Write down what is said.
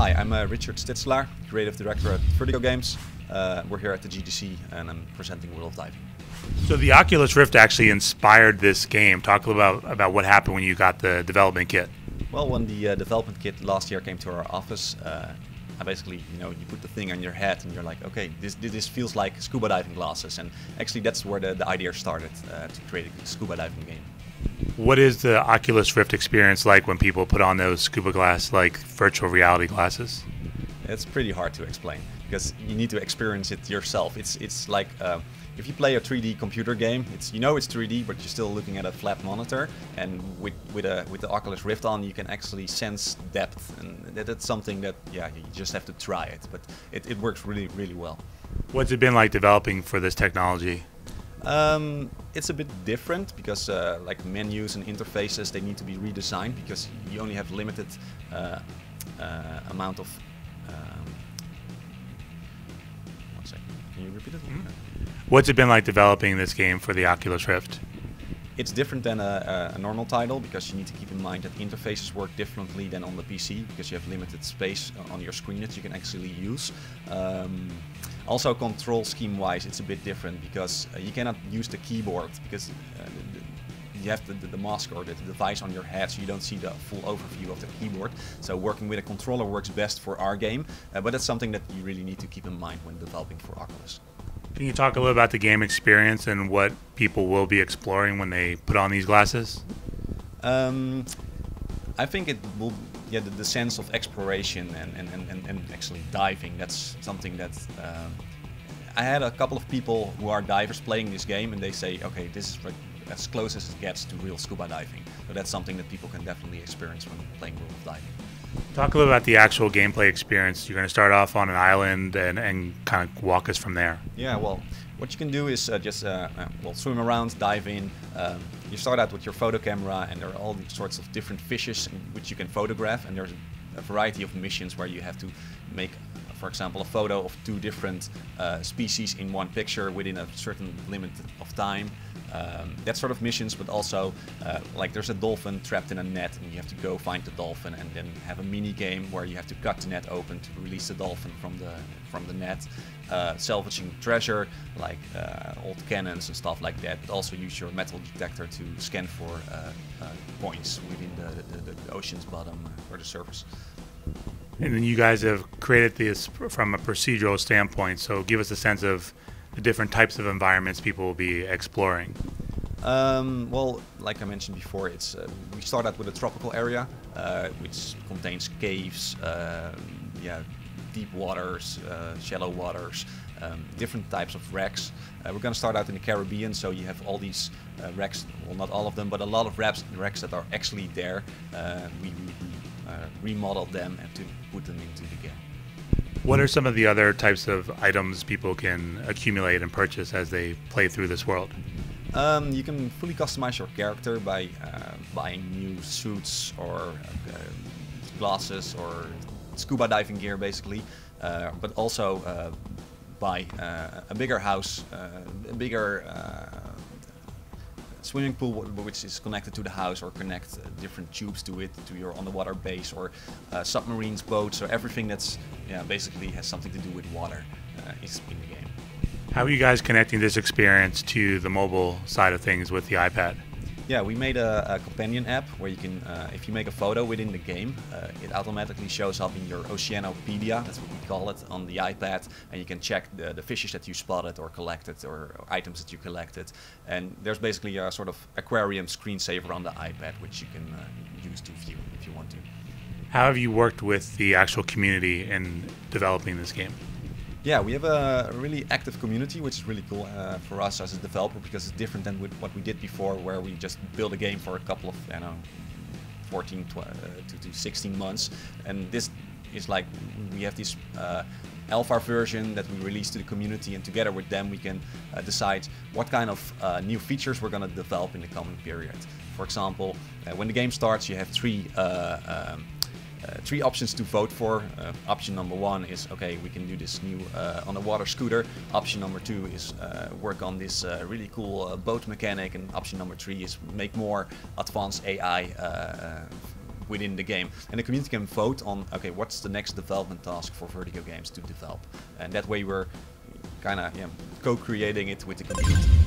Hi, I'm Richard Stitselaar, Creative Director at Vertigo Games. We're here at the GDC and I'm presenting World of Diving. So the Oculus Rift actually inspired this game. Talk a little about what happened when you got the development kit. Well, when the development kit last year came to our office, I basically, you put the thing on your head and you're like, okay, this feels like scuba diving glasses. And actually that's where the idea started, to create a scuba diving game. What is the Oculus Rift experience like when people put on those scuba glass, like virtual reality glasses? It's pretty hard to explain because you need to experience it yourself. It's like if you play a 3D computer game, it's 3D, but you're still looking at a flat monitor. And with the Oculus Rift on, you can actually sense depth, and that's something that you just have to try it. But it works really well. What's it been like developing for this technology? It's a bit different because like menus and interfaces, they need to be redesigned because you only have limited amount of. One second. Can you repeat it? What's it been like developing this game for the Oculus Rift? It's different than a normal title because you need to keep in mind that interfaces work differently than on the PC because you have limited space on your screen that you can actually use. Also, control scheme wise, it's a bit different because you cannot use the keyboard because you have the mask or the device on your head, so you don't see the full overview of the keyboard. So working with a controller works best for our game, but that's something that you really need to keep in mind when developing for Oculus. Can you talk a little about the game experience and what people will be exploring when they put on these glasses? I think it will, the sense of exploration and actually diving. That's something that I had a couple of people who are divers playing this game, and they say, okay, this is as close as it gets to real scuba diving. So that's something that people can definitely experience when playing World of Diving. Talk a little about the actual gameplay experience. You're going to start off on an island and kind of walk us from there. Yeah, well, what you can do is just swim around, dive in. You start out with your photo camera, and there are all these sorts of different fishes which you can photograph, and there's a variety of missions where you have to make, for example, a photo of 2 different species in one picture within a certain limit of time. That sort of missions, but also like there's a dolphin trapped in a net and you have to go find the dolphin and then have a mini game where you have to cut the net open to release the dolphin from the net. Salvaging treasure like old cannons and stuff like that, but also use your metal detector to scan for coins within the ocean's bottom or the surface. And then you guys have created this from a procedural standpoint, so give us a sense of the different types of environments people will be exploring. Well, like I mentioned before, it's we start out with a tropical area, which contains caves, deep waters, shallow waters, different types of wrecks. We're going to start out in the Caribbean, so you have all these wrecks, well, not all of them, but a lot of wrecks that are actually there. We remodeled them and to put them into the game. What are some of the other types of items people can accumulate and purchase as they play through this world? You can fully customize your character by buying new suits or glasses or scuba diving gear, basically, but also buy a bigger house, a bigger swimming pool which is connected to the house, or connect different tubes to it, to your underwater base, or submarines, boats, or everything that's basically has something to do with water is in the game. How are you guys connecting this experience to the mobile side of things with the iPad? Yeah, we made a companion app where you can, if you make a photo within the game, it automatically shows up in your Oceanopedia, that's what we call it, on the iPad, and you can check the fishes that you spotted or collected, or items that you collected. And there's basically a sort of aquarium screensaver on the iPad, which you can use to view if you want to. How have you worked with the actual community in developing this game? Yeah, we have a really active community, which is really cool for us as a developer, because it's different than with what we did before, where we just built a game for a couple of 14 to 16 months. And this is like, we have this alpha version that we release to the community, and together with them we can decide what kind of new features we're going to develop in the coming period. For example, when the game starts, you have three options to vote for. Option number 1 is, okay, we can do this new underwater scooter. Option number 2 is work on this really cool boat mechanic. And option number 3 is make more advanced AI within the game. And the community can vote on, okay, what's the next development task for Vertigo games to develop. And that way we're kind of co-creating it with the community.